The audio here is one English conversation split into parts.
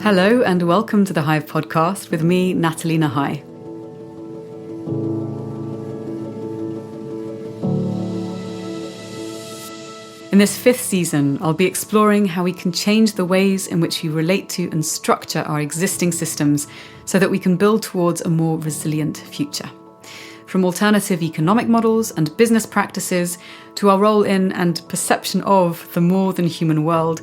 Hello and welcome to the Hive podcast with me, Natalie Nahai. In this fifth season, I'll be exploring how we can change the ways in which we relate to and structure our existing systems so that we can build towards a more resilient future. From alternative economic models and business practices to our role in and perception of the more than human world,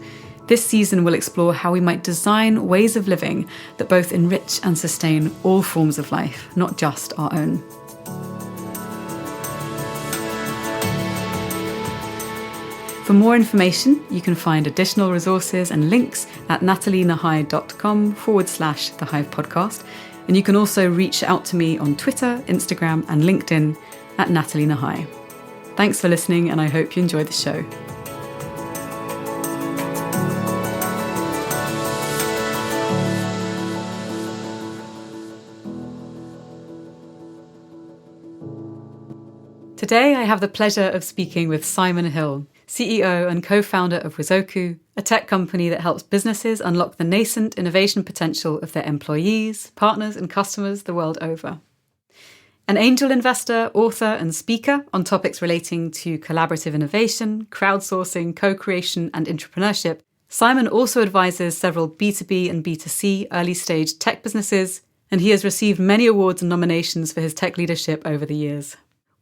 this season will explore how we might design ways of living that both enrich and sustain all forms of life, not just our own. For more information, you can find additional resources and links at natalienahai.com/The Hive Podcast. And you can also reach out to me on Twitter, Instagram, and LinkedIn at Natalie Nahai. Thanks for listening, and I hope you enjoy the show. Today, I have the pleasure of speaking with Simon Hill, CEO and co-founder of Wazoku, a tech company that helps businesses unlock the nascent innovation potential of their employees, partners, and customers the world over. An angel investor, author, and speaker on topics relating to collaborative innovation, crowdsourcing, co-creation, and intrapreneurship, Simon also advises several B2B and B2C early-stage tech businesses, and he has received many awards and nominations for his tech leadership over the years.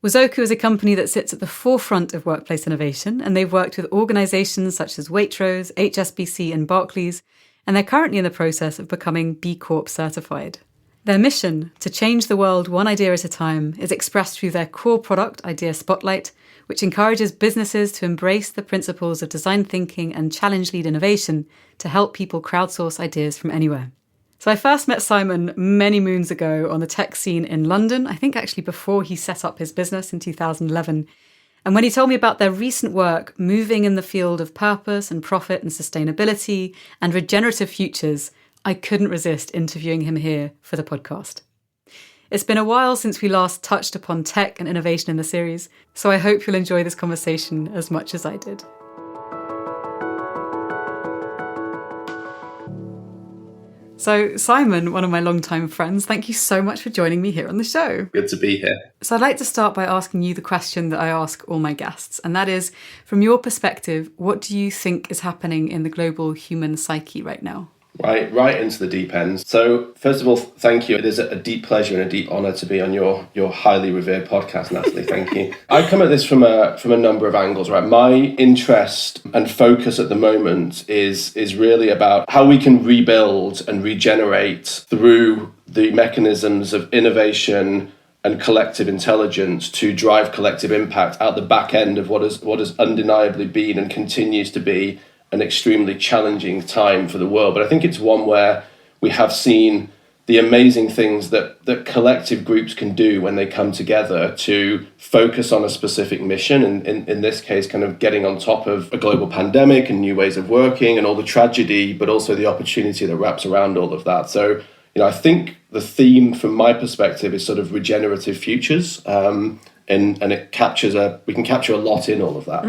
Wazoku is a company that sits at the forefront of workplace innovation, and they've worked with organisations such as Waitrose, HSBC and Barclays, and they're currently in the process of becoming B Corp certified. Their mission, to change the world one idea at a time, is expressed through their core product, Idea Spotlight, which encourages businesses to embrace the principles of design thinking and challenge-lead innovation to help people crowdsource ideas from anywhere. So I first met Simon many moons ago on the tech scene in London, I think actually before he set up his business in 2011. And when he told me about their recent work moving in the field of purpose and profit and sustainability and regenerative futures, I couldn't resist interviewing him here for the podcast. It's been a while since we last touched upon tech and innovation in the series, so I hope you'll enjoy this conversation as much as I did. So Simon, one of my longtime friends, thank you so much for joining me here on the show. Good to be here. So I'd like to start by asking you the question that I ask all my guests, and that is, from your perspective, what do you think is happening in the global human psyche right now? Right into the deep end. So first of all, thank you. It is a deep pleasure and a deep honour to be on your highly revered podcast, Natalie. Thank you. I come at this from a number of angles, right? My interest and focus at the moment is really about how we can rebuild and regenerate through the mechanisms of innovation and collective intelligence to drive collective impact at the back end of what has undeniably been and continues to be an extremely challenging time for the world. But I think it's one where we have seen the amazing things that collective groups can do when they come together to focus on a specific mission, and in this case, kind of getting on top of a global pandemic and new ways of working and all the tragedy, but also the opportunity that wraps around all of that. So, I think the theme from my perspective is sort of regenerative futures, and it we can capture a lot in all of that.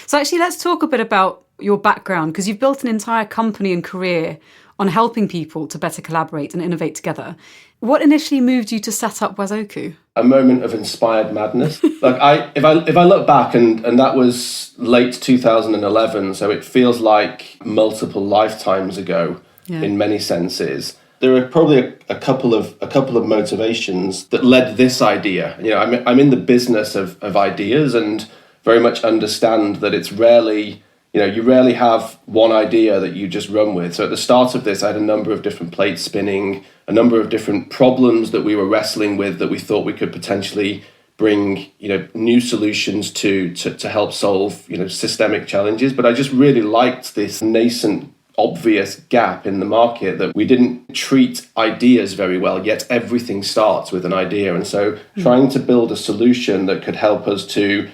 So actually, let's talk a bit about your background, because you've built an entire company and career on helping people to better collaborate and innovate together. What initially moved you to set up Wazoku? A moment of inspired madness. If I look back, and that was late 2011, so it feels like multiple lifetimes ago in many senses. There are probably a couple of motivations that led this idea. I'm in the business of ideas and very much understand that it's rarely. You rarely have one idea that you just run with. So at the start of this, I had a number of different plates spinning, a number of different problems that we were wrestling with that we thought we could potentially bring, new solutions to help solve, systemic challenges. But I just really liked this nascent, obvious gap in the market that we didn't treat ideas very well, yet everything starts with an idea. And so trying to build a solution that could help us to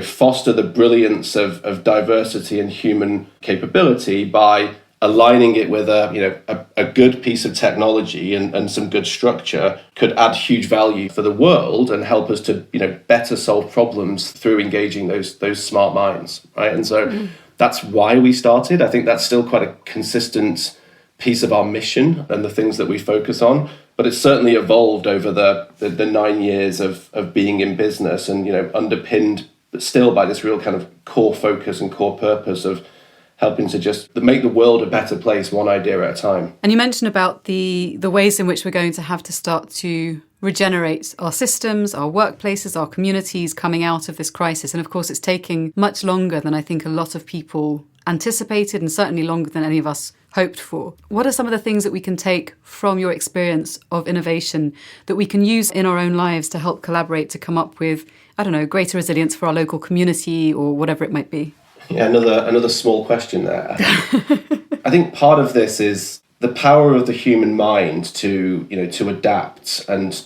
foster the brilliance of diversity and human capability by aligning it with a good piece of technology and some good structure could add huge value for the world and help us to better solve problems through engaging those smart minds, right? And so that's why we started. I think that's still quite a consistent piece of our mission and the things that we focus on. But it's certainly evolved over the 9 years of being in business, and underpinned but still by this real kind of core focus and core purpose of helping to just make the world a better place, one idea at a time. And you mentioned about the ways in which we're going to have to start to regenerate our systems, our workplaces, our communities coming out of this crisis. And of course, it's taking much longer than I think a lot of people anticipated, and certainly longer than any of us hoped for. What are some of the things that we can take from your experience of innovation that we can use in our own lives to help collaborate to come up with, greater resilience for our local community or whatever it might be? Yeah, another small question there. I think part of this is the power of the human mind to adapt and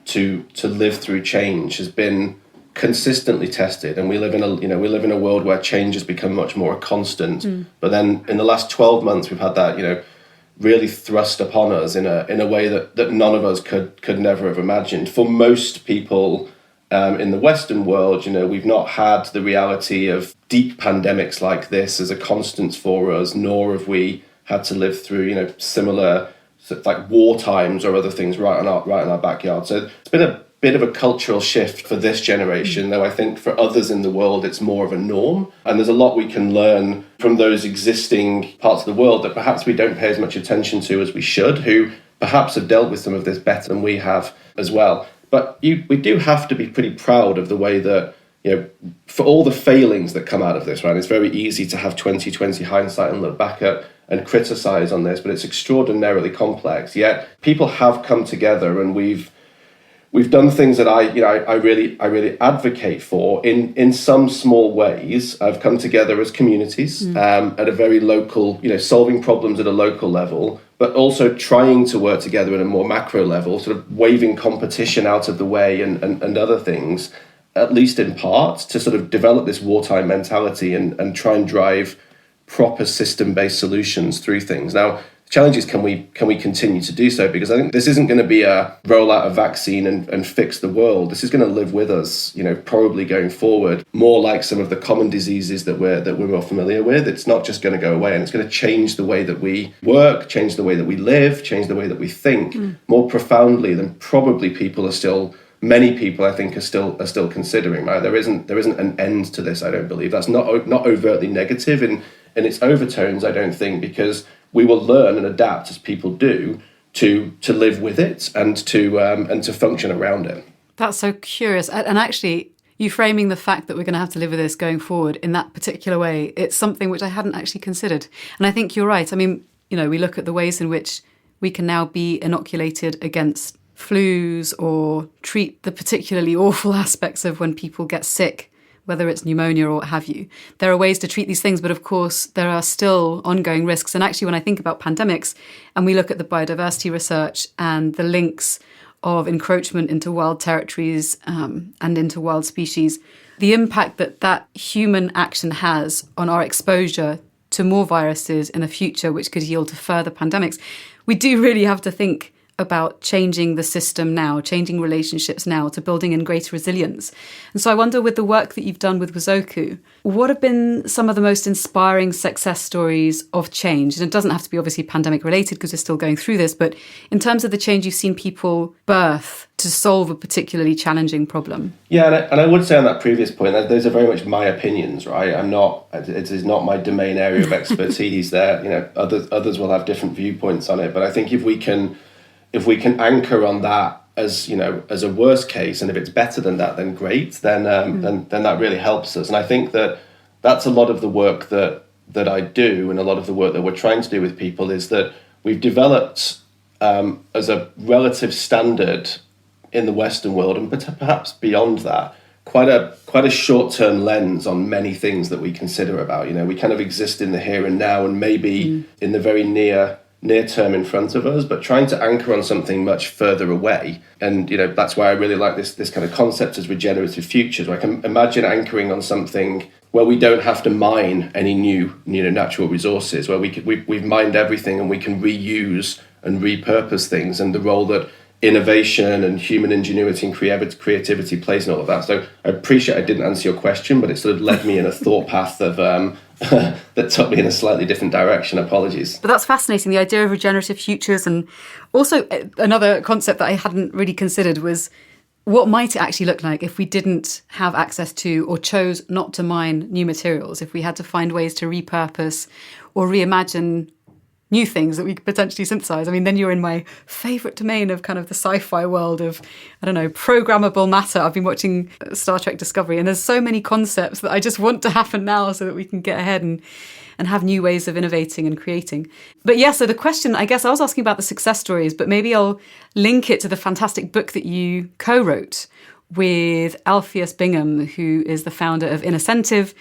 to live through change has been consistently tested, and we live in a world where change has become much more a constant. But then in the last 12 months, we've had that really thrust upon us in a way that none of us could never have imagined. For most people in the Western world, we've not had the reality of deep pandemics like this as a constant for us, nor have we had to live through similar like war times or other things right in our backyard. So it's been a bit of a cultural shift for this generation, though I think for others in the world it's more of a norm. And there's a lot we can learn from those existing parts of the world that perhaps we don't pay as much attention to as we should, who perhaps have dealt with some of this better than we have as well. But we do have to be pretty proud of the way that, for all the failings that come out of this, right? It's very easy to have 2020 hindsight and look back at and criticize on this, but it's extraordinarily complex. Yet people have come together, and we've done things that I really advocate for in some small ways. I've come together as communities at a very local, solving problems at a local level, but also trying to work together at a more macro level, sort of waving competition out of the way and other things, at least in part, to sort of develop this wartime mentality and try and drive proper system-based solutions through things. Now, the challenge is, can we continue to do so? Because I think this isn't going to be a roll out a vaccine and fix the world. This is going to live with us, probably going forward, more like some of the common diseases that we're more familiar with. It's not just going to go away, and it's going to change the way that we work, change the way that we live, change the way that we think more profoundly than probably many people I think are still considering. Right? There isn't an end to this, I don't believe. That's not overtly negative in its overtones, I don't think, because we will learn and adapt as people do to live with it and to function around it. That's so curious. And actually, you framing the fact that we're going to have to live with this going forward in that particular way, it's something which I hadn't actually considered. And I think you're right. I mean, we look at the ways in which we can now be inoculated against flus or treat the particularly awful aspects of when people get sick, whether it's pneumonia or what have you. There are ways to treat these things, but of course there are still ongoing risks. And actually, when I think about pandemics and we look at the biodiversity research and the links of encroachment into wild territories and into wild species, the impact that human action has on our exposure to more viruses in the future, which could yield to further pandemics, we do really have to think about changing the system now, changing relationships now, to building in greater resilience. And so I wonder, with the work that you've done with Wazoku, what have been some of the most inspiring success stories of change? And it doesn't have to be obviously pandemic related because we're still going through this, but in terms of the change you've seen people birth to solve a particularly challenging problem. Yeah, and I would say on that previous point, that those are very much my opinions, right? It is not my domain area of expertise there. Others will have different viewpoints on it, but I think if we can anchor on that as a worst case, and if it's better than that, then great. Then that really helps us. And I think that's a lot of the work that I do, and a lot of the work that we're trying to do with people is that we've developed as a relative standard in the Western world, and perhaps beyond that, quite a short-term lens on many things that we consider about. We kind of exist in the here and now, and maybe in the very near term in front of us, but trying to anchor on something much further away. And that's why I really like this kind of concept as regenerative futures, where I can imagine anchoring on something where we don't have to mine any new natural resources, where we've mined everything and we can reuse and repurpose things, and the role that innovation and human ingenuity and creativity plays in all of that. So I appreciate I didn't answer your question, but it sort of led me in a thought path of that took me in a slightly different direction. Apologies. But that's fascinating, the idea of regenerative futures. And also another concept that I hadn't really considered was what might it actually look like if we didn't have access to or chose not to mine new materials, if we had to find ways to repurpose or reimagine new things that we could potentially synthesize. I mean, then you're in my favorite domain of kind of the sci-fi world of, I don't know, programmable matter. I've been watching Star Trek Discovery, and there's so many concepts that I just want to happen now so that we can get ahead and have new ways of innovating and creating. But yeah, so the question, I guess I was asking about the success stories, but maybe I'll link it to the fantastic book that you co-wrote with Alpheus Bingham, who is the founder of Incentive,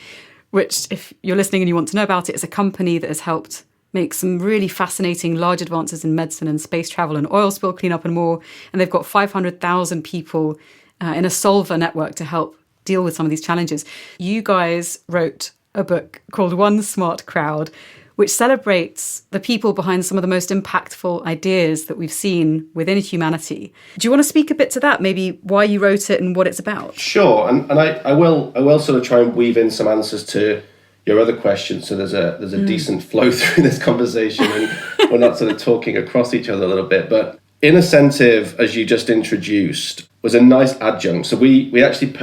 which, if you're listening and you want to know about it, is a company that has helped make some really fascinating large advances in medicine and space travel and oil spill cleanup and more. And they've got 500,000 people in a solver network to help deal with some of these challenges. You guys wrote a book called One Smart Crowd, which celebrates the people behind some of the most impactful ideas that we've seen within humanity. Do you want to speak a bit to that, maybe why you wrote it and what it's about? Sure, and I will sort of try and weave in some answers to your other questions, so there's a decent flow through this conversation, and we're not sort of talking across each other a little bit. But Incentive, as you just introduced, was a nice adjunct. So we actually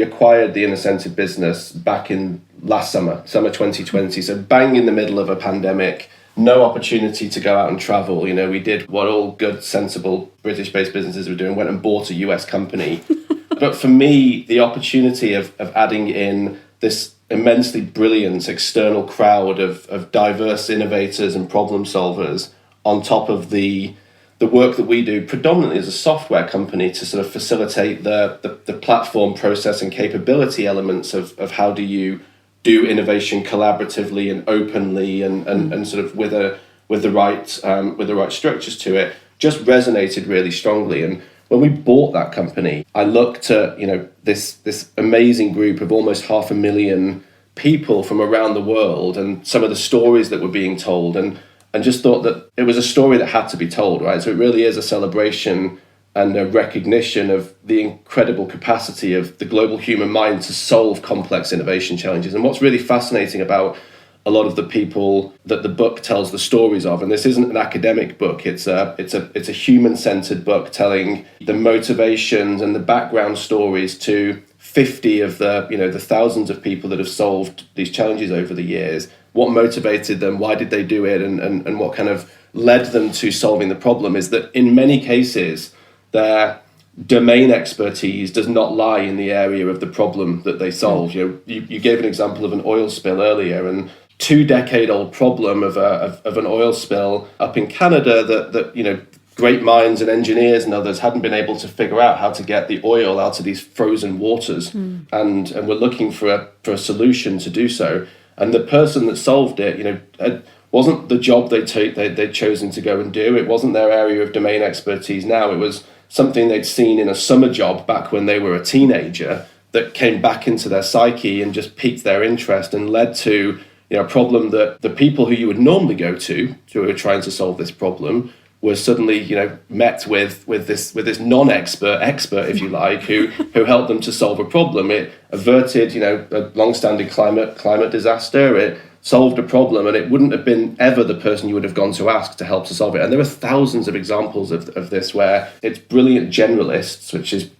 acquired the Incentive business back in last summer 2020. So bang in the middle of a pandemic, no opportunity to go out and travel. We did what all good, sensible British-based businesses were doing, went and bought a US company. But for me, the opportunity of adding in this immensely brilliant external crowd of diverse innovators and problem solvers on top of the work that we do predominantly as a software company to sort of facilitate the platform process and capability elements of how do you do innovation collaboratively and openly and sort of with the right structures to it, just resonated really strongly. And when we bought that company, I looked at this amazing group of almost 500,000 people from around the world and some of the stories that were being told, and just thought that it was a story that had to be told, right? So it really is a celebration and a recognition of the incredible capacity of the global human mind to solve complex innovation challenges. And what's really fascinating about a lot of the people that the book tells the stories of, and this isn't an academic book, it's a human-centered book telling the motivations and the background stories to 50 of the thousands of people that have solved these challenges over the years. What motivated them, why did they do it, and what kind of led them to solving the problem is that in many cases their domain expertise does not lie in the area of the problem that they solve. You gave an example of an oil spill earlier, and 2-decade-old problem of an oil spill up in Canada that great minds and engineers and others hadn't been able to figure out how to get the oil out of these frozen waters, and we're looking for a solution to do so. And the person that solved it, it wasn't the job they'd chosen to go and do. It wasn't their area of domain expertise now. It was something they'd seen in a summer job back when they were a teenager that came back into their psyche and just piqued their interest and led to a problem that the people who you would normally go to who are trying to solve this problem were suddenly met with this non-expert expert, if you like, who helped them to solve a problem. It averted a long-standing climate disaster. It solved a problem, and it wouldn't have been ever the person you would have gone to ask to help to solve it. And there are thousands of examples of this where it's brilliant generalists, which is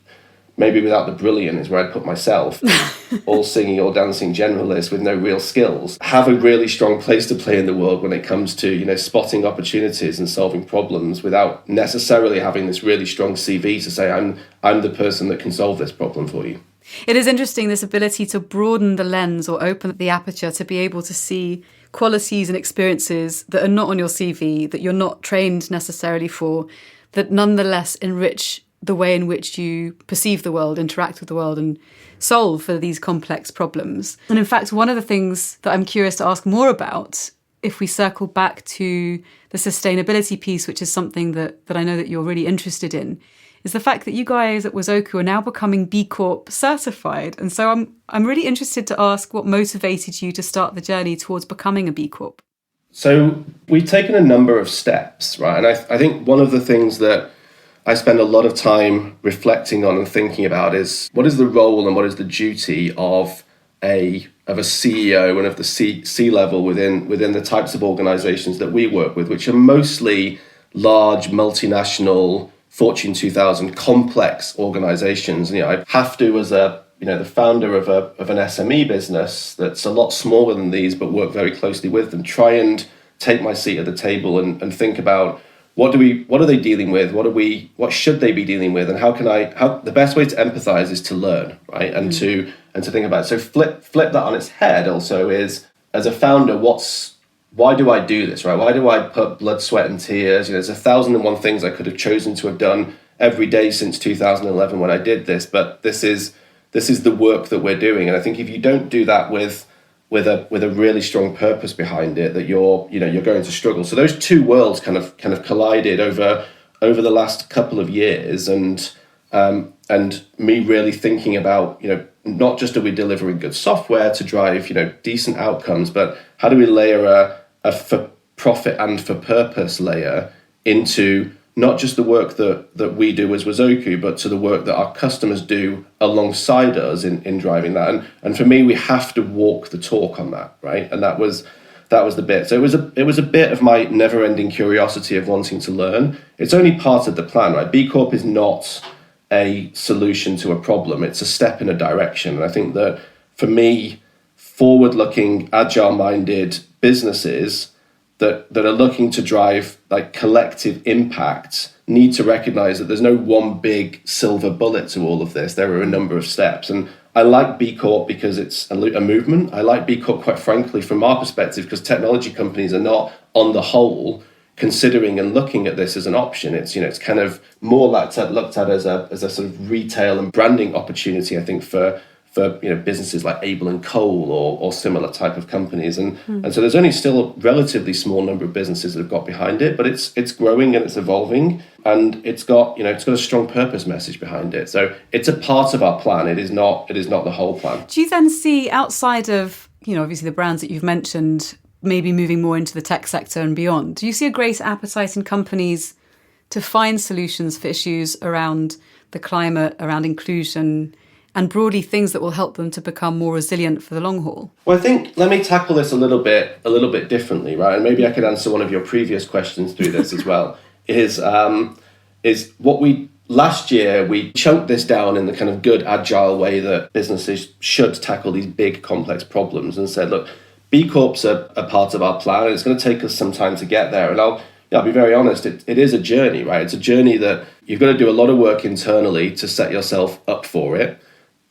maybe without the brilliant is where I'd put myself, all singing or dancing generalists with no real skills, have a really strong place to play in the world when it comes to, spotting opportunities and solving problems without necessarily having this really strong CV to say, I'm the person that can solve this problem for you. It is interesting, this ability to broaden the lens or open the aperture to be able to see qualities and experiences that are not on your CV, that you're not trained necessarily for, that nonetheless enrich the way in which you perceive the world, interact with the world, and solve for these complex problems. And in fact, one of the things that I'm curious to ask more about, if we circle back to the sustainability piece, which is something that I know that you're really interested in, is the fact that you guys at Wazoku are now becoming B Corp certified. And so I'm really interested to ask what motivated you to start the journey towards becoming a B Corp. So we've taken a number of steps, right? And I think one of the things that I spend a lot of time reflecting on and thinking about is what is the role and what is the duty of a of a CEO and of the C level within the types of organizations that we work with, which are mostly large multinational Fortune 2000 complex organizations. And, I have to, as the founder of an SME business that's a lot smaller than these, but work very closely with them, try and take my seat at the table and think about what are they dealing with? What should they be dealing with? And how the best way to empathize is to learn, right? And to think about it. So flip that on its head also is, as a founder, why do I do this, right? Why do I put blood, sweat and tears? There's 1,001 things I could have chosen to have done every day since 2011 when I did this, but this is the work that we're doing. And I think if you don't do that with a really strong purpose behind it, that you're going to struggle. So those two worlds kind of collided over the last couple of years, and me really thinking about, not just are we delivering good software to drive, decent outcomes, but how do we layer a for profit and for purpose layer into not just the work that we do as Wazoku, but to the work that our customers do alongside us in driving that. And for me, we have to walk the talk on that, right? And that was the bit. So it was a bit of my never-ending curiosity of wanting to learn. It's only part of the plan, right? B Corp is not a solution to a problem. It's a step in a direction. And I think that for me, forward-looking, agile-minded businesses that are looking to drive like collective impact need to recognize that there's no one big silver bullet to all of this. There are a number of steps. And I like B Corp because it's a movement. I like B Corp, quite frankly, from our perspective, because technology companies are not, on the whole, considering and looking at this as an option. It's kind of more looked at as a sort of retail and branding opportunity, I think, for businesses like Able and Cole or similar type of companies, and so there's only still a relatively small number of businesses that have got behind it, but it's growing and it's evolving, and it's got a strong purpose message behind it. So it's a part of our plan. It is not the whole plan. Do you then see, outside of obviously the brands that you've mentioned, maybe moving more into the tech sector and beyond, do you see a great appetite in companies to find solutions for issues around the climate, around inclusion, and broadly things that will help them to become more resilient for the long haul? Well, I think, let me tackle this a little bit differently, right? And maybe I could answer one of your previous questions through this as well. Is what last year we chunked this down in the kind of good agile way that businesses should tackle these big complex problems, and said, look, B Corp's a part of our plan, and it's going to take us some time to get there. And I'll be very honest, it is a journey, right? It's a journey that you've got to do a lot of work internally to set yourself up for it.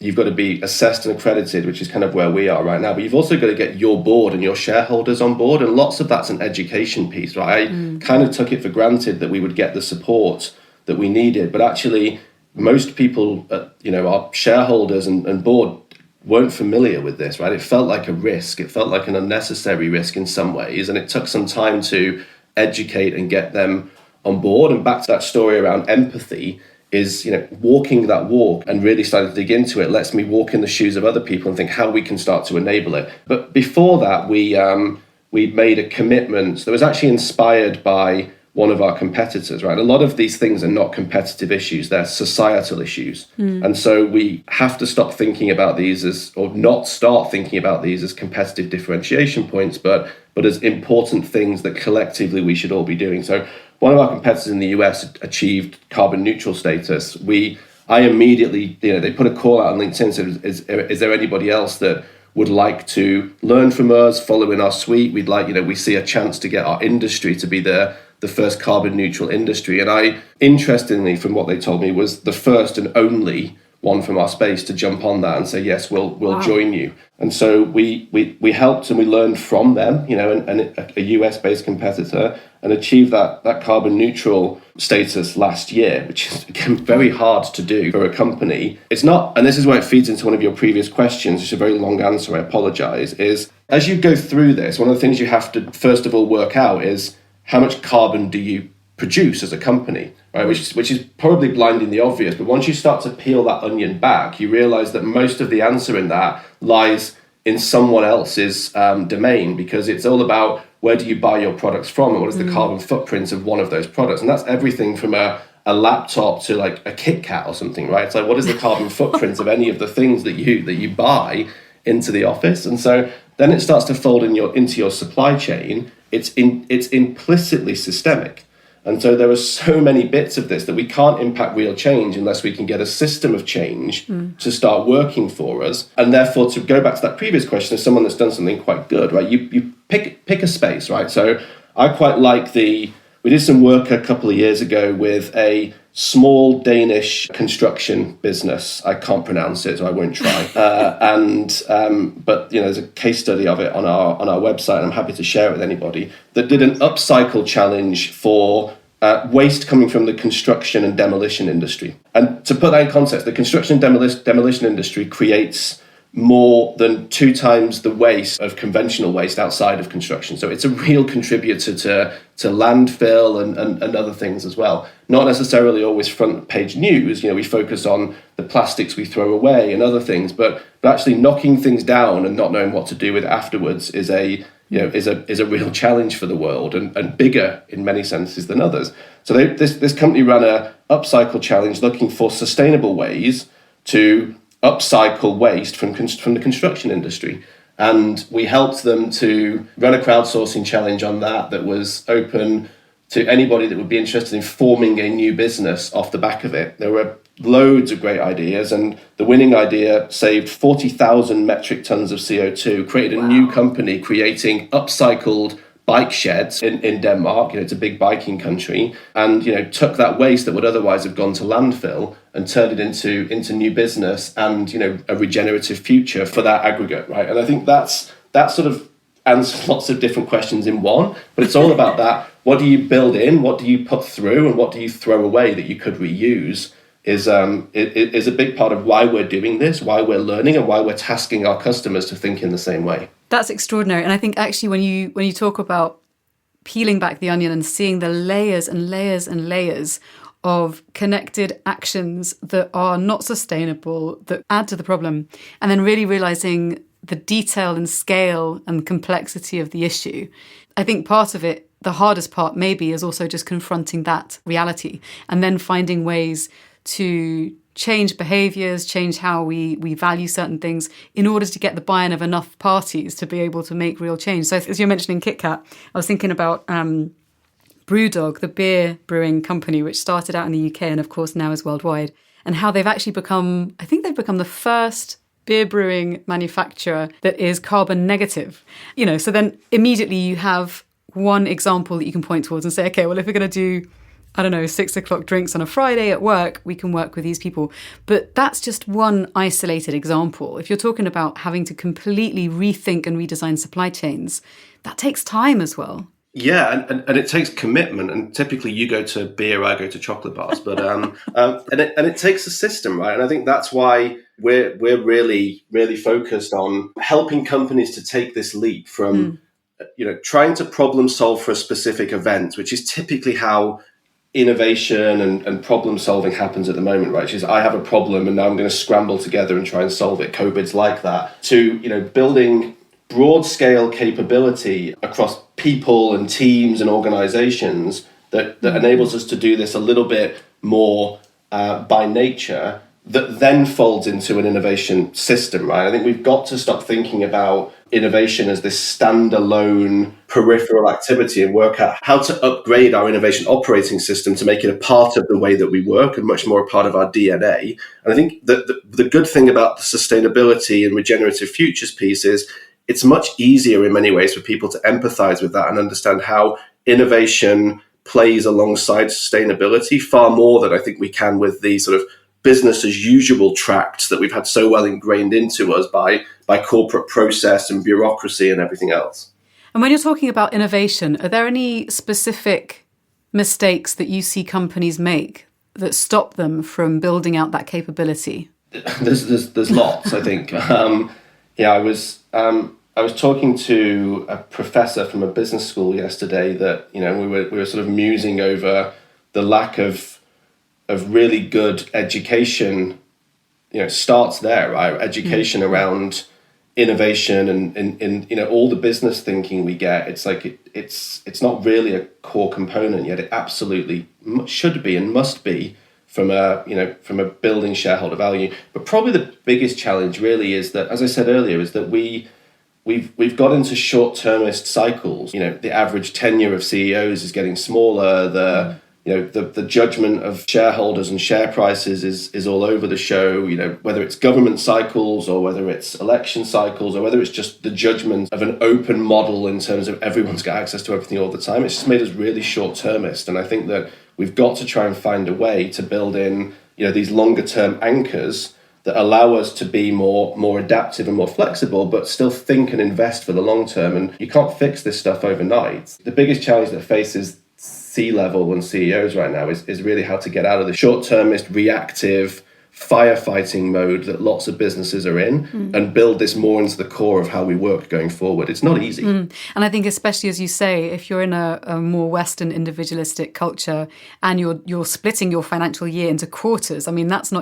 You've got to be assessed and accredited, which is kind of where we are right now. But you've also got to get your board and your shareholders on board. And lots of that's an education piece, right? I kind of took it for granted that we would get the support that we needed. But actually, most people, our shareholders and board weren't familiar with this, right? It felt like a risk. It felt like an unnecessary risk in some ways. And it took some time to educate and get them on board. And back to that story around empathy, is walking that walk and really starting to dig into it lets me walk in the shoes of other people and think how we can start to enable it. But before that, we made a commitment that was actually inspired by one of our competitors, right? A lot of these things are not competitive issues, they're societal issues. And so we have to stop thinking about these as competitive differentiation points, but as important things that collectively we should all be doing. So one of our competitors in the US achieved carbon neutral status. I immediately, they put a call out on LinkedIn, said, is there anybody else that would like to learn from us, follow in our suite? We'd like, we see a chance to get our industry to be the first carbon neutral industry. And I, interestingly, from what they told me, was the first and only one from our space to jump on that and say, yes, we'll join you. And so we helped and we learned from them, and a US-based competitor, and achieved that carbon neutral status last year, which is, again, very hard to do for a company. It's not, and this is where it feeds into one of your previous questions, which is a very long answer, I apologize, is as you go through this, one of the things you have to, first of all, work out is how much carbon do you produce as a company, right? Which is probably blinding the obvious, but once you start to peel that onion back, you realize that most of the answer in that lies in someone else's domain, because it's all about where do you buy your products from and what is the carbon footprint of one of those products. And that's everything from a laptop to like a Kit Kat or something, right? It's like, what is the carbon footprint of any of the things that you buy into the office. And so then it starts to fold into your supply chain. It's implicitly systemic. And so there are so many bits of this that we can't impact real change unless we can get a system of change to start working for us. And therefore, to go back to that previous question, as someone that's done something quite good, right? You pick a space, right? So I quite like we did some work a couple of years ago with a small Danish construction business. I can't pronounce it, so I won't try. But there's a case study of it on our website, and I'm happy to share it with anybody, that did an upcycle challenge for waste coming from the construction and demolition industry. And to put that in context, the construction and demolition industry creates more than 2 times the waste of conventional waste outside of construction. So it's a real contributor to landfill and other things as well. Not necessarily always front page news. We focus on the plastics we throw away and other things, but actually knocking things down and not knowing what to do with it afterwards is a real challenge for the world, and bigger in many senses than others. So this company ran a upcycle challenge looking for sustainable ways to upcycle waste from the construction industry. And we helped them to run a crowdsourcing challenge on that was open to anybody that would be interested in forming a new business off the back of it. There were loads of great ideas, and the winning idea saved 40,000 metric tons of CO2, created a new company creating upcycled bike sheds in Denmark. It's a big biking country, and took that waste that would otherwise have gone to landfill and turned it into new business and a regenerative future for that aggregate, right? And I think that sort of answers lots of different questions in one, but it's all about that. What do you build in? What do you put through? And what do you throw away that you could reuse? Is a big part of why we're doing this, why we're learning, and why we're tasking our customers to think in the same way. That's extraordinary. And I think actually when you talk about peeling back the onion and seeing the layers and layers and layers of connected actions that are not sustainable, that add to the problem, and then really realizing the detail and scale and complexity of the issue, I think part of it, the hardest part maybe, is also just confronting that reality and then finding ways to change behaviours, change how we value certain things in order to get the buy-in of enough parties to be able to make real change. So as you're mentioning KitKat, I was thinking about Brewdog, the beer brewing company, which started out in the UK and of course now is worldwide, and how they've actually become the first beer brewing manufacturer that is carbon negative. So then immediately you have one example that you can point towards and say, okay, well, if we're going to do 6 o'clock drinks on a Friday at work, we can work with these people. But that's just one isolated example. If you're talking about having to completely rethink and redesign supply chains, that takes time as well. Yeah, and it takes commitment. And typically you go to beer, I go to chocolate bars. But and it takes a system, right? And I think that's why we're really, really focused on helping companies to take this leap from trying to problem solve for a specific event, which is typically how innovation and problem solving happens at the moment, right? Which is, I have a problem and now I'm going to scramble together and try and solve it. COVID's like that. To building broad scale capability across people and teams and organizations that enables us to do this a little bit more by nature, that then folds into an innovation system, right? I think we've got to stop thinking about innovation as this standalone peripheral activity and work out how to upgrade our innovation operating system to make it a part of the way that we work and much more a part of our DNA. And I think that the good thing about the sustainability and regenerative futures piece is it's much easier in many ways for people to empathize with that and understand how innovation plays alongside sustainability far more than I think we can with the sort of business as usual tracts that we've had so well ingrained into us by corporate process and bureaucracy and everything else. And when you're talking about innovation, are there any specific mistakes that you see companies make that stop them from building out that capability? There's lots, I think. I was talking to a professor from a business school yesterday that we were sort of musing over the lack of really good education. Starts there, right? Education around innovation and all the business thinking we get. It's like it's not really a core component yet. It absolutely should be and must be from a building shareholder value. But probably the biggest challenge really is that, as I said earlier, is that we've got into short-termist cycles. The average tenure of CEOs is getting smaller. The judgment of shareholders and share prices is all over the show. Whether it's government cycles or whether it's election cycles or whether it's just the judgment of an open model in terms of everyone's got access to everything all the time. It's just made us really short-termist, and I think that we've got to try and find a way to build in these longer-term anchors that allow us to be more adaptive and more flexible, but still think and invest for the long term. And you can't fix this stuff overnight. The biggest challenge that faces C-level and CEOs right now is really how to get out of the short-termist, reactive, firefighting mode that lots of businesses are in and build this more into the core of how we work going forward. It's not easy. And I think, especially as you say, if you're in a more Western individualistic culture and you're splitting your financial year into quarters, I mean, that's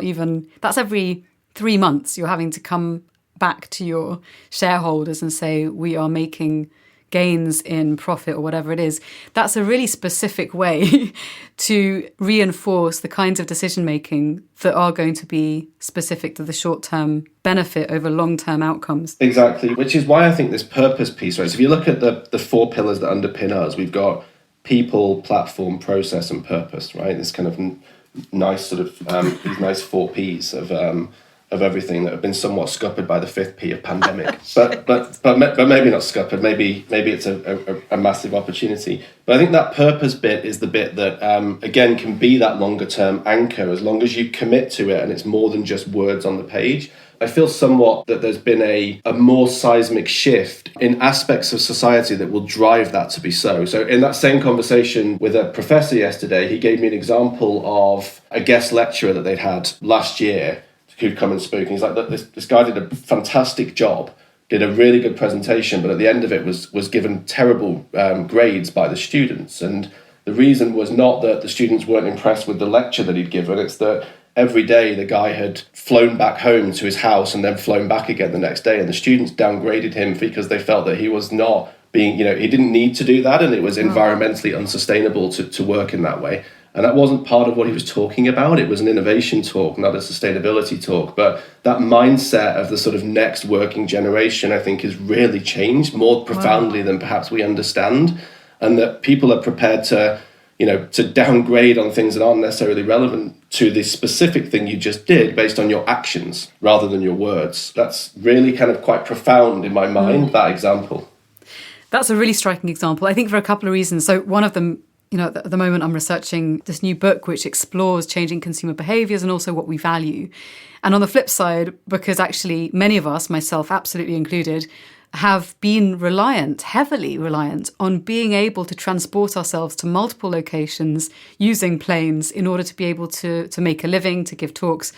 every 3 months you're having to come back to your shareholders and say, we are making gains in profit or whatever it is. That's a really specific way to reinforce the kinds of decision making that are going to be specific to the short-term benefit over long-term outcomes. Exactly, which is why I think this purpose piece, right? So if you look at the 4 pillars that underpin us, we've got people, platform, process, and purpose, right? This kind of nice sort of these nice 4 Ps of everything that have been somewhat scuppered by the 5th P of pandemic, but maybe not scuppered. Maybe it's a massive opportunity. But I think that purpose bit is the bit that again can be that longer term anchor as long as you commit to it and it's more than just words on the page. I feel somewhat that there's been a more seismic shift in aspects of society that will drive that to be so. So in that same conversation with a professor yesterday, he gave me an example of a guest lecturer that they'd had last year who'd come and spoke. And he's like, this guy did a fantastic job, did a really good presentation, but at the end of it was given terrible grades by the students. And the reason was not that the students weren't impressed with the lecture that he'd given, it's that every day the guy had flown back home to his house and then flown back again the next day, and the students downgraded him because they felt that he was not being, he didn't need to do that, and it was environmentally unsustainable to work in that way. And that wasn't part of what he was talking about. It was an innovation talk, not a sustainability talk. But that mindset of the sort of next working generation, I think, has really changed more profoundly than perhaps we understand. And that people are prepared to downgrade on things that aren't necessarily relevant to the specific thing you just did based on your actions rather than your words. That's really kind of quite profound in my mind, that example. That's a really striking example, I think, for a couple of reasons. So one of them, at the moment I'm researching this new book which explores changing consumer behaviours and also what we value. And on the flip side, because actually many of us, myself absolutely included, have been heavily reliant on being able to transport ourselves to multiple locations using planes in order to be able to make a living, to give talks.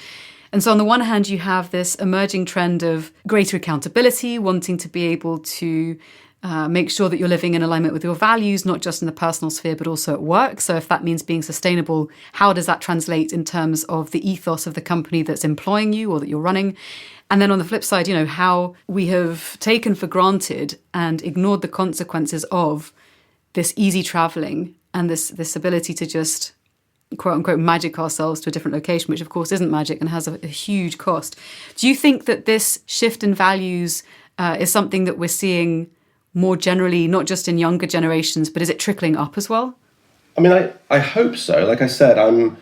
And so on the one hand, you have this emerging trend of greater accountability, wanting to be able to make sure that you're living in alignment with your values, not just in the personal sphere, but also at work. So if that means being sustainable, how does that translate in terms of the ethos of the company that's employing you or that you're running? And then on the flip side, how we have taken for granted and ignored the consequences of this easy traveling and this ability to just, quote unquote, magic ourselves to a different location, which of course isn't magic and has a huge cost. Do you think that this shift in values is something that we're seeing more generally, not just in younger generations, but is it trickling up as well? I mean, I hope so. Like I said, I'm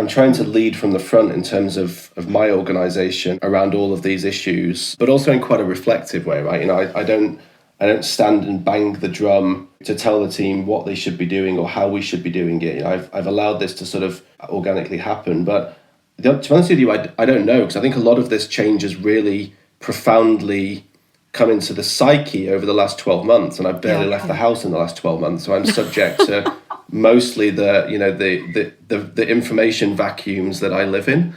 trying to lead from the front in terms of my organisation around all of these issues, but also in quite a reflective way, right? I don't stand and bang the drum to tell the team what they should be doing or how we should be doing it. I've allowed this to sort of organically happen, but to be honest with you, I don't know, because I think a lot of this change has really profoundly come into the psyche over the last 12 months, and I've barely left the house in the last 12 months, so I'm subject to mostly the information vacuums that I live in.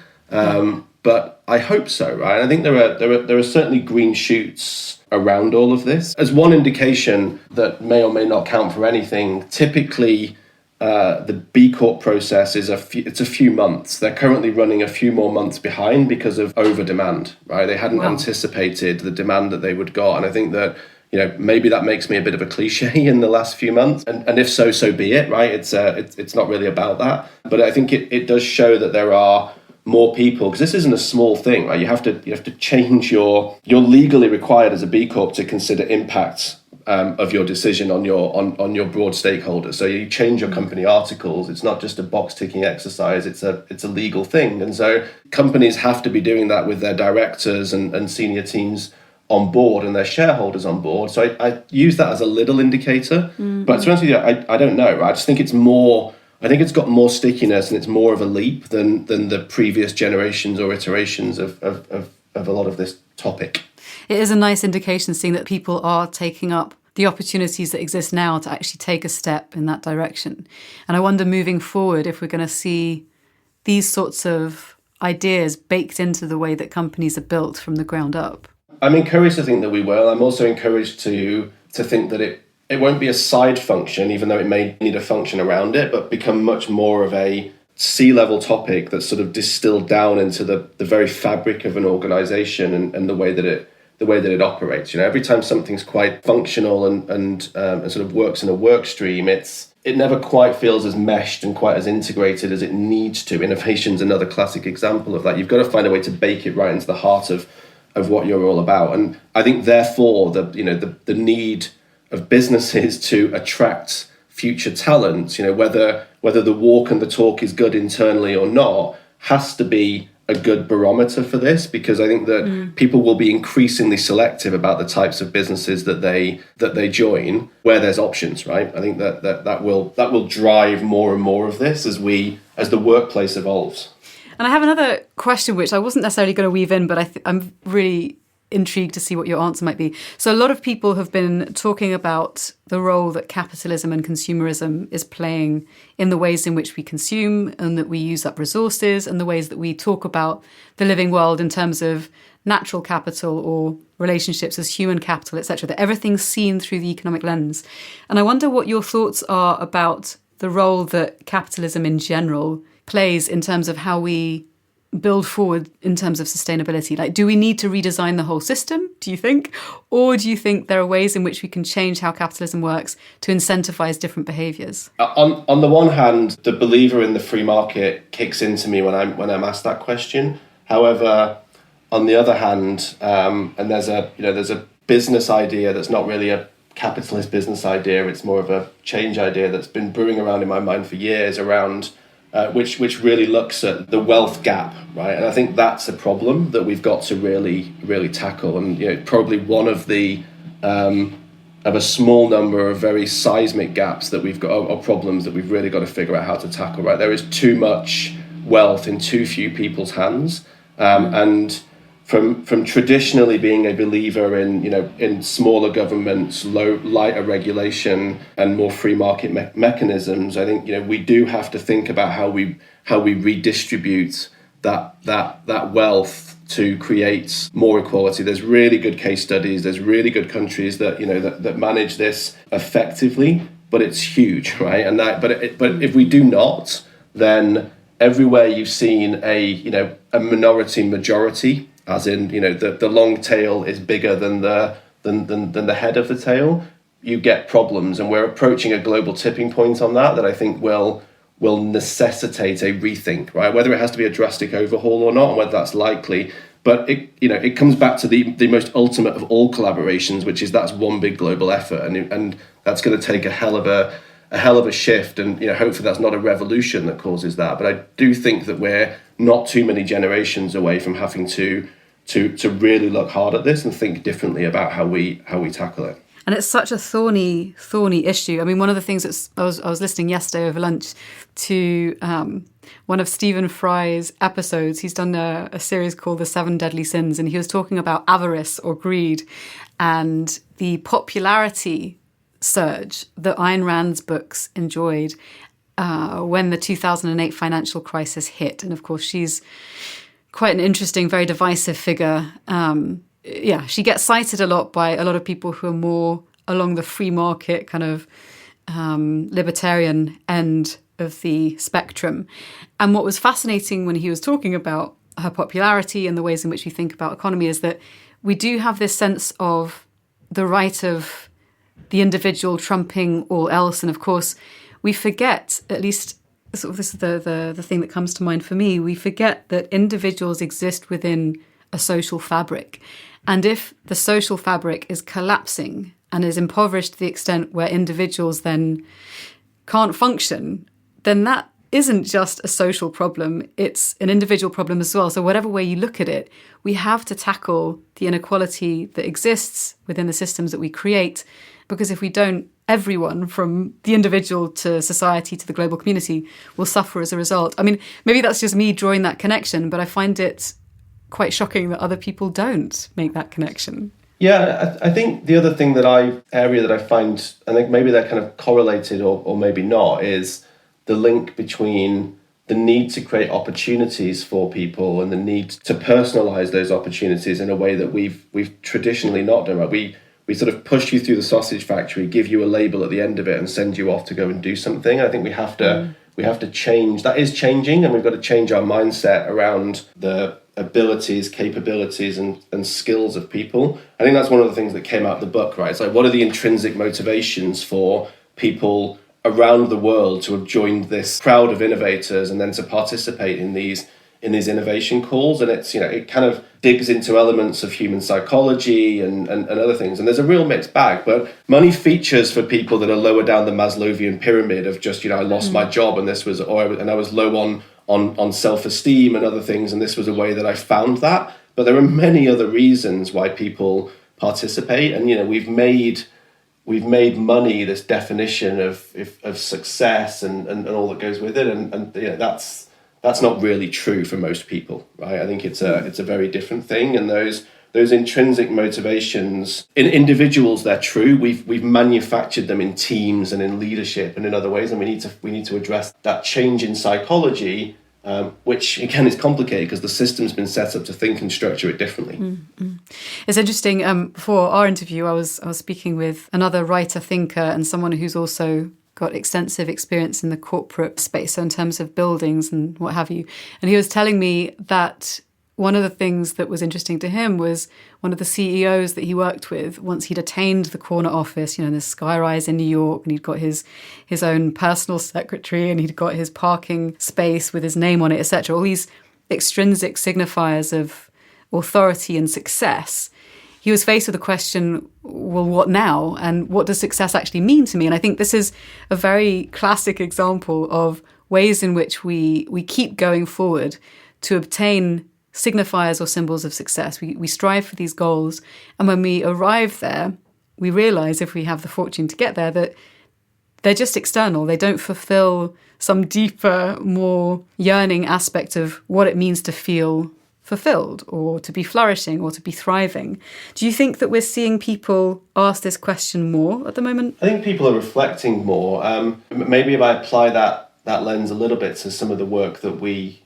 But I hope so, right? I think there are certainly green shoots around all of this. As one indication that may or may not count for anything, typically the B Corp process is a few months. They're currently running a few more months behind because of over demand, right? They hadn't anticipated the demand that they would got. And I think that, maybe that makes me a bit of a cliche in the last few months, and if so, so be it, right? It's not really about that, but I think it does show that there are more people, because this isn't a small thing, right? You have to change you're legally required as a B Corp to consider impact of your decision on your broad stakeholders. So you change your company articles. It's not just a box ticking exercise. It's a legal thing, and so companies have to be doing that with their directors and senior teams on board and their shareholders on board. So I use that as a little indicator, but to be honest with you, I don't know. Right? I just think it's more. I think it's got more stickiness and it's more of a leap than the previous generations or iterations of a lot of this topic. It is a nice indication seeing that people are taking up the opportunities that exist now to actually take a step in that direction. And I wonder moving forward if we're going to see these sorts of ideas baked into the way that companies are built from the ground up. I'm encouraged to think that we will. I'm also encouraged to think that it won't be a side function, even though it may need a function around it, but become much more of a C-level topic that's sort of distilled down into the very fabric of an organization and the way that it operates. Every time something's quite functional and sort of works in a work stream, it never quite feels as meshed and quite as integrated as it needs to. Innovation's another classic example of that. You've got to find a way to bake it right into the heart of what you're all about. And I think therefore the need of businesses to attract future talent, whether the walk and the talk is good internally or not, has to be a good barometer for this, because I think that people will be increasingly selective about the types of businesses that they join where there's options, right? I think that will drive more and more of this as the workplace evolves. And I have another question, which I wasn't necessarily going to weave in, but I'm really intrigued to see what your answer might be. So a lot of people have been talking about the role that capitalism and consumerism is playing in the ways in which we consume and that we use up resources, and the ways that we talk about the living world in terms of natural capital or relationships as human capital, etc., that everything's seen through the economic lens. And I wonder what your thoughts are about the role that capitalism in general plays in terms of how we build forward in terms of sustainability. Like, do we need to redesign the whole system, do you think? Or do you think there are ways in which we can change how capitalism works to incentivize different behaviors? On the one hand, the believer in the free market kicks into me when I'm asked that question. However, on the other hand, and there's a business idea that's not really a capitalist business idea, it's more of a change idea that's been brewing around in my mind for years around which really looks at the wealth gap, right? And I think that's a problem that we've got to really tackle. And probably one of a small number of very seismic gaps that we've got, or problems that we've really got to figure out how to tackle. Right, there is too much wealth in too few people's hands, and from traditionally being a believer in smaller governments, lighter regulation, and more free market mechanisms, I think we do have to think about how we redistribute that wealth to create more equality. There's really good case studies. There's really good countries that that manage this effectively, but it's huge, right? And but if we do not, then everywhere you've seen a minority majority, as in the long tail is bigger than the head of the tail, you get problems. And we're approaching a global tipping point on that I think will necessitate a rethink, right? Whether it has to be a drastic overhaul or not, and whether that's likely. But it comes back to the most ultimate of all collaborations, which is that's one big global effort, and that's going to take a hell of a shift, and hopefully that's not a revolution that causes that. But I do think that we're not too many generations away from having to really look hard at this and think differently about how we tackle it. And it's such a thorny issue. I mean, one of the things that I was listening yesterday over lunch to one of Stephen Fry's episodes. He's done a series called The 7 Deadly Sins, and he was talking about avarice or greed and the popularity surge that Ayn Rand's books enjoyed when the 2008 financial crisis hit. And of course, she's quite an interesting, very divisive figure. She gets cited a lot by a lot of people who are more along the free market kind of libertarian end of the spectrum. And what was fascinating when he was talking about her popularity and the ways in which we think about economy is that we do have this sense of the right of the individual trumping all else. And of course, we forget, at least sort of this is the thing that comes to mind for me, we forget that individuals exist within a social fabric. And if the social fabric is collapsing and is impoverished to the extent where individuals then can't function, then that isn't just a social problem, it's an individual problem as well. So whatever way you look at it, we have to tackle the inequality that exists within the systems that we create, because if we don't, everyone from the individual to society to the global community will suffer as a result. I mean, maybe that's just me drawing that connection, but I find it quite shocking that other people don't make that connection. Yeah, I think the other thing area that I find, I think maybe they're kind of correlated or maybe not, is the link between the need to create opportunities for people and the need to personalize those opportunities in a way that we've traditionally not done. Right? We sort of push you through the sausage factory, give you a label at the end of it and send you off to go and do something. I think we have to change. That is changing, and we've got to change our mindset around the abilities, capabilities and skills of people. I think that's one of the things that came out of the book, right? It's like, what are the intrinsic motivations for people around the world to have joined this crowd of innovators and then to participate in these innovation calls? And it's, it kind of digs into elements of human psychology and other things. And there's a real mixed bag, but money features for people that are lower down the Maslowian pyramid of just, I lost my job and this was, and I was low on self-esteem and other things, and this was a way that I found that. But there are many other reasons why people participate, and we've made money this definition of success and all that goes with it, and that's not really true for most people, right? I think it's a very different thing, and those intrinsic motivations in individuals, they're true. We've manufactured them in teams and in leadership and in other ways, and we need to address that change in psychology, which again is complicated because the system's been set up to think and structure it differently. Mm-hmm. It's interesting. Before our interview, I was speaking with another writer, thinker, and someone who's also got extensive experience in the corporate space, so in terms of buildings and what have you. And he was telling me that one of the things that was interesting to him was one of the CEOs that he worked with, once he'd attained the corner office, in this skyrise in New York, and he'd got his own personal secretary, and he'd got his parking space with his name on it, etc. All these extrinsic signifiers of authority and success. He was faced with the question, well, what now? And what does success actually mean to me? And I think this is a very classic example of ways in which we keep going forward to obtain signifiers or symbols of success. We strive for these goals. And when we arrive there, we realize, if we have the fortune to get there, that they're just external. They don't fulfill some deeper, more yearning aspect of what it means to feel fulfilled or to be flourishing or to be thriving. Do you think that we're seeing people ask this question more at the moment? I think people are reflecting more. Maybe if I apply that lens a little bit to some of the work that we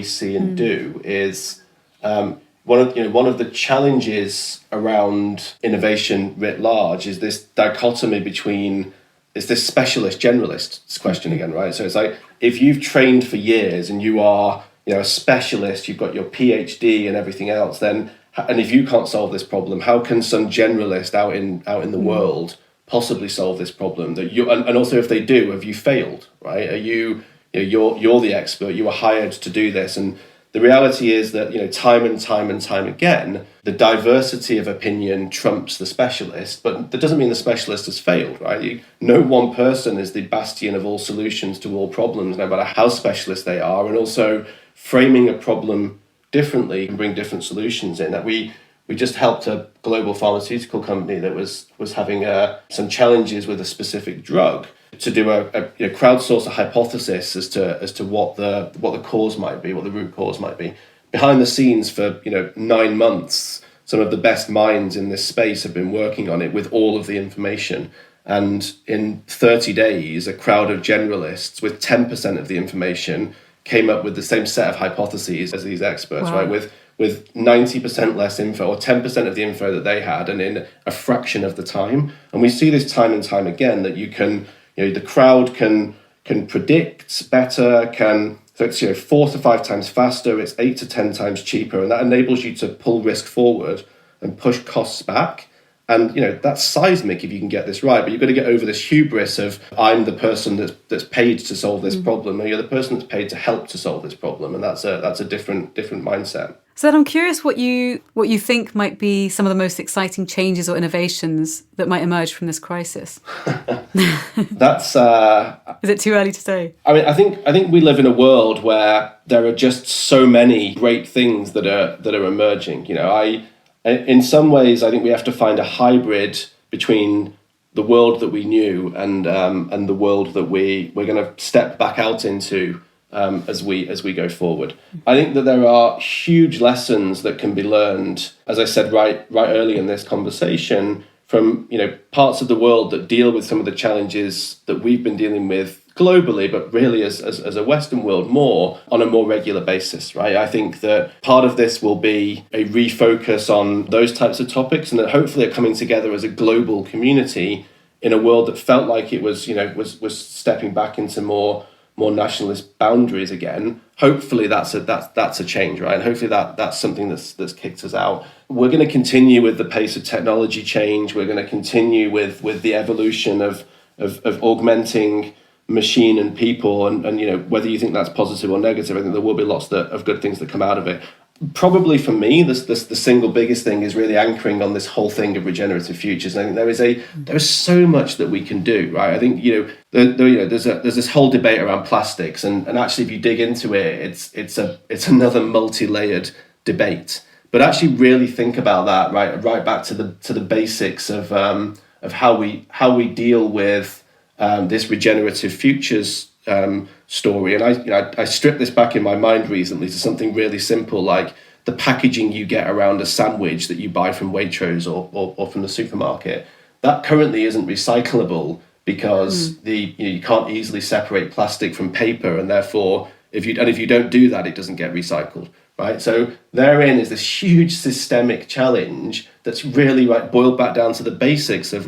see and do, is one of the challenges around innovation writ large is this dichotomy between, it's this specialist generalist question again, right? So it's like, if you've trained for years and you are a specialist, you've got your PhD and everything else, then, and if you can't solve this problem, how can some generalist out in the world possibly solve this problem? That you, and also if they do, have you failed, right? Are you're the expert, you were hired to do this. And the reality is that, time and time again, the diversity of opinion trumps the specialist, but that doesn't mean the specialist has failed, right? No one person is the bastion of all solutions to all problems, no matter how specialist they are. And also framing a problem differently can bring different solutions in. That we just helped a global pharmaceutical company that was having some challenges with a specific drug to do a crowdsource a hypothesis as to what the cause might be, what the root cause might be. Behind the scenes for 9 months, some of the best minds in this space have been working on it with all of the information. And in 30 days, a crowd of generalists with 10% of the information came up with the same set of hypotheses as these experts, wow. Right? With 90% less info or 10% of the info that they had, and in a fraction of the time. And we see this time and time again, that you can, the crowd can predict better, so it's 4 to 5 times faster, it's 8 to 10 times cheaper, and that enables you to pull risk forward and push costs back. And, that's seismic if you can get this right, but you've got to get over this hubris of I'm the person that's paid to solve this problem, and you're the person that's paid to help to solve this problem. And that's a different mindset. So then I'm curious what you think might be some of the most exciting changes or innovations that might emerge from this crisis. That's Is it too early to say? I mean, I think we live in a world where there are just so many great things that are emerging. In some ways, I think we have to find a hybrid between the world that we knew and the world that we're going to step back out into as we go forward. I think that there are huge lessons that can be learned, as I said right early in this conversation, from parts of the world that deal with some of the challenges that we've been dealing with globally, but really as a Western world on a more regular basis, right? I think that part of this will be a refocus on those types of topics, and that hopefully are coming together as a global community in a world that felt like it was stepping back into more nationalist boundaries again. Hopefully that's a change, right? And hopefully that's something that's kicked us out. We're going to continue with the pace of technology change. We're going to continue with the evolution of augmenting machine and people, and whether you think that's positive or negative, I think there will be lots of good things that come out of it. Probably for me, the single biggest thing is really anchoring on this whole thing of regenerative futures. And I think there is so much that we can do, right? I think there's this whole debate around plastics, and actually if you dig into it, it's another multi-layered debate. But actually really think about that, right back to the basics of how we deal with this regenerative futures story. And I stripped this back in my mind recently to something really simple, like the packaging you get around a sandwich that you buy from Waitrose or from the supermarket. That currently isn't recyclable because you can't easily separate plastic from paper, and therefore if you don't do that, it doesn't get recycled, right? So therein is this huge systemic challenge that's really boiled back down to the basics of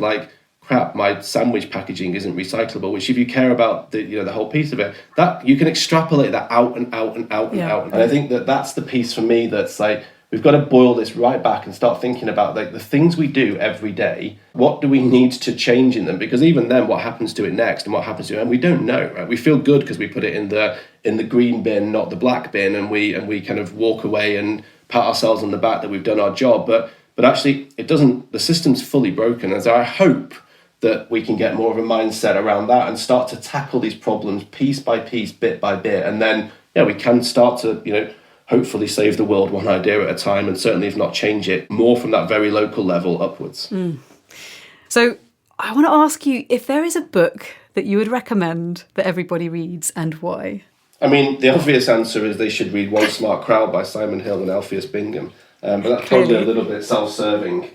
crap, my sandwich packaging isn't recyclable, which if you care about the whole piece of it, that you can extrapolate that out and out and out and out. And I think that's the piece for me that's we've got to boil this right back and start thinking about the things we do every day. What do we need to change in them? Because even then, what happens to it next and what happens to it, and we don't know, right? We feel good because we put it in the green bin, not the black bin, and we kind of walk away and pat ourselves on the back that we've done our job. But actually, it doesn't. The system's fully broken, and so I hope that we can get more of a mindset around that and start to tackle these problems piece by piece, bit by bit. And then, we can start to, hopefully save the world one idea at a time, and certainly if not change it more from that very local level upwards. So I want to ask you if there is a book that you would recommend that everybody reads and why. I mean, the obvious answer is they should read One Smart Crowd by Simon Hill and Alpheus Bingham. But that's probably a little bit self-serving.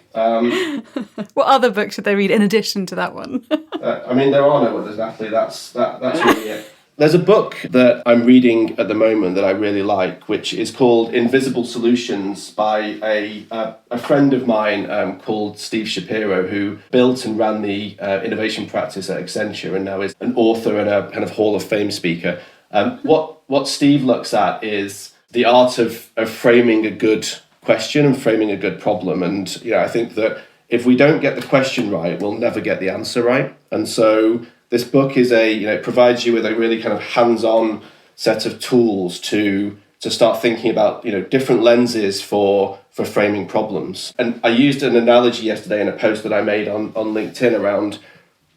What other books should they read in addition to that one? I mean, there are no others, Natalie. That's really it. There's a book that I'm reading at the moment that I really like, which is called Invisible Solutions by a friend of mine called Steve Shapiro, who built and ran the innovation practice at Accenture and now is an author and a kind of Hall of Fame speaker. What Steve looks at is the art of framing a good question and framing a good problem. And I think that if we don't get the question right, we'll never get the answer right. And so this book is provides you with a really kind of hands-on set of tools to start thinking about different lenses for framing problems. And I used an analogy yesterday in a post that I made on LinkedIn around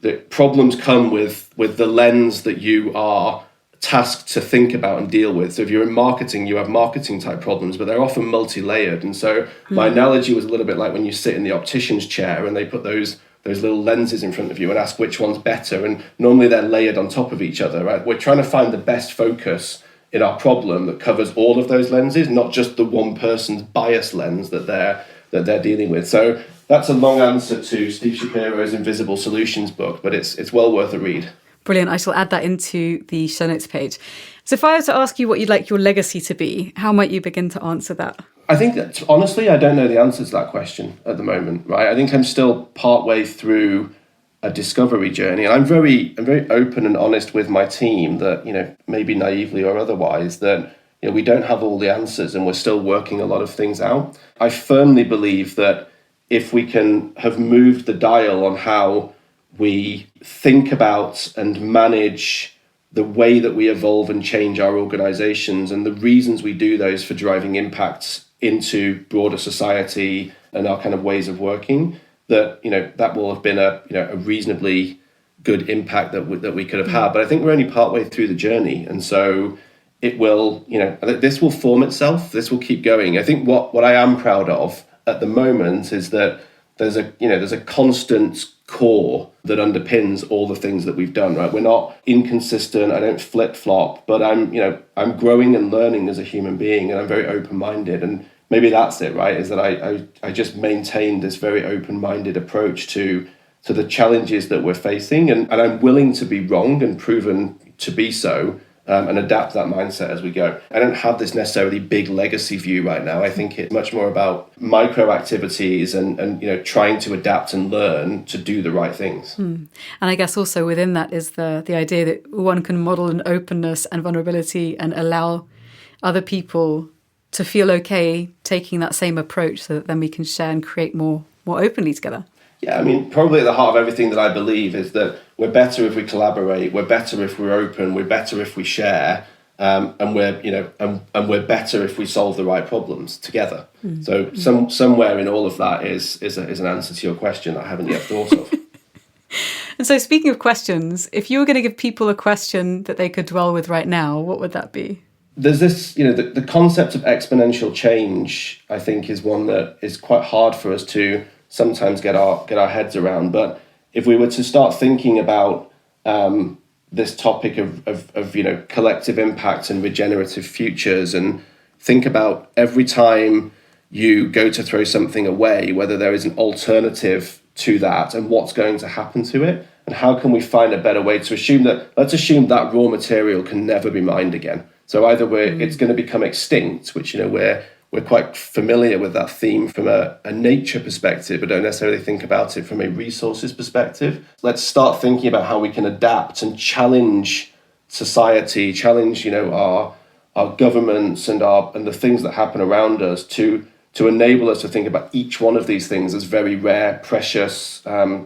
that problems come with the lens that you are tasked to think about and deal with. So if you're in marketing, you have marketing type problems, but they're often multi-layered. And so my analogy was a little bit like when you sit in the optician's chair and they put those little lenses in front of you and ask which one's better. And normally they're layered on top of each other, right? We're trying to find the best focus in our problem that covers all of those lenses, not just the one person's bias lens that they're dealing with. So that's a long answer to Steve Shapiro's Invisible Solutions book, but it's well worth a read. Brilliant. I shall add that into the show notes page. So if I were to ask you what you'd like your legacy to be, how might you begin to answer that? I think that, honestly, I don't know the answer to that question at the moment, right? I think I'm still partway through a discovery journey. And I'm very open and honest with my team that, maybe naively or otherwise, that we don't have all the answers and we're still working a lot of things out. I firmly believe that if we can have moved the dial on how we think about and manage the way that we evolve and change our organizations and the reasons we do those for driving impacts into broader society and our kind of ways of working, that that will have been a reasonably good impact that we could have had. But I think we're only partway through the journey, and so it will, this will form itself. This will keep going. I think what I am proud of at the moment is that there's a constant core that underpins all the things that we've done. Right, we're not inconsistent. I don't flip flop, but I'm growing and learning as a human being, and I'm very open minded. And maybe that's it, right? Is that I just maintain this very open minded approach to the challenges that we're facing, and I'm willing to be wrong and proven to be so. And adapt that mindset as we go. I don't have this necessarily big legacy view right now. I think it's much more about micro activities and trying to adapt and learn to do the right things. And I guess also within that is the idea that one can model an openness and vulnerability and allow other people to feel okay taking that same approach, so that then we can share and create more openly together. Yeah, I mean, probably at the heart of everything that I believe is that we're better if we collaborate, we're better if we're open, we're better if we share, and we're better if we solve the right problems together. So somewhere in all of that is an answer to your question I haven't yet thought of. And so, speaking of questions, if you were going to give people a question that they could dwell with right now, what would that be? There's this, the concept of exponential change, I think, is one that is quite hard for us to sometimes get our heads around. But if we were to start thinking about this topic of collective impact and regenerative futures, and think about every time you go to throw something away, whether there is an alternative to that and what's going to happen to it, and how can we find a better way to let's assume that raw material can never be mined again. So either it's going to become extinct, which we're quite familiar with that theme from a nature perspective, but don't necessarily think about it from a resources perspective. Let's start thinking about how we can adapt and challenge society, challenge our governments and the things that happen around us to enable us to think about each one of these things as very rare, precious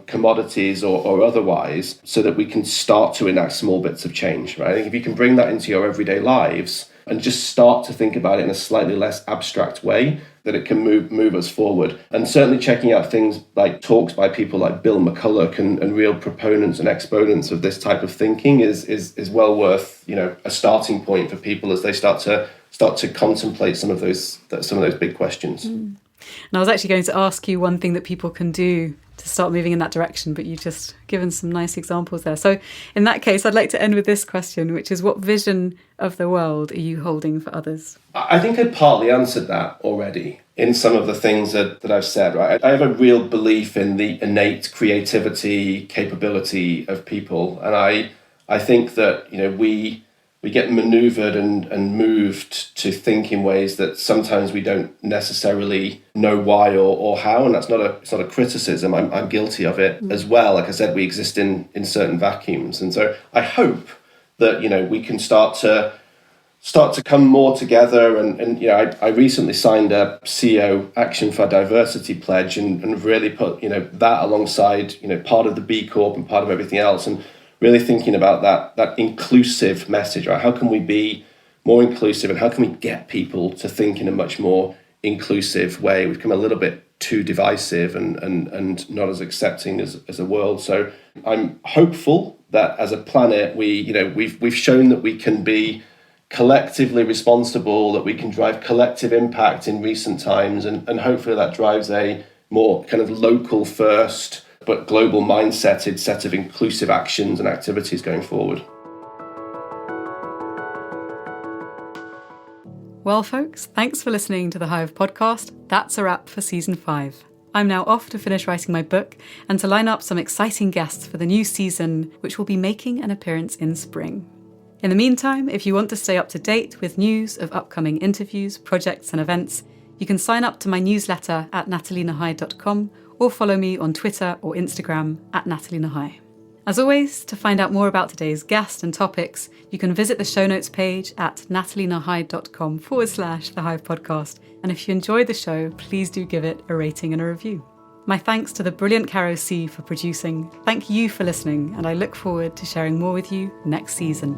commodities or otherwise, so that we can start to enact small bits of change. Right? I think if you can bring that into your everyday lives and just start to think about it in a slightly less abstract way, that it can move us forward. And certainly checking out things like talks by people like Bill McCulloch and real proponents and exponents of this type of thinking is well worth a starting point for people as they start to contemplate some of those big questions. And I was actually going to ask you one thing that people can do to start moving in that direction, but you've just given some nice examples there. So in that case, I'd like to end with this question, which is, what vision of the world are you holding for others? I think I partly answered that already in some of the things that I've said. Right, I have a real belief in the innate creativity, capability of people, and I think that we get maneuvered and moved to think in ways that sometimes we don't necessarily know why or how, and it's not a criticism. I'm guilty of it as well. Like I said, we exist in certain vacuums, and so I hope that we can start to come more together. And I recently signed a CEO Action for Diversity pledge and really put that alongside part of the B Corp and part of everything else, and really thinking about that inclusive message, right? How can we be more inclusive, and how can we get people to think in a much more inclusive way? We've become a little bit too divisive and not as accepting as a world. So I'm hopeful that as a planet, we've shown that we can be collectively responsible, that we can drive collective impact in recent times, and hopefully that drives a more kind of local first but global mindseted set of inclusive actions and activities going forward. Well, folks, thanks for listening to the Hive podcast. That's a wrap for season 5. I'm now off to finish writing my book and to line up some exciting guests for the new season, which will be making an appearance in spring. In the meantime, if you want to stay up to date with news of upcoming interviews, projects and events, you can sign up to my newsletter at natalienahai.com or follow me on Twitter or Instagram at natalienahai. As always, to find out more about today's guest and topics, you can visit the show notes page at natalienahai.com/The Hive Podcast. And if you enjoyed the show, please do give it a rating and a review. My thanks to the brilliant Caro C for producing. Thank you for listening, and I look forward to sharing more with you next season.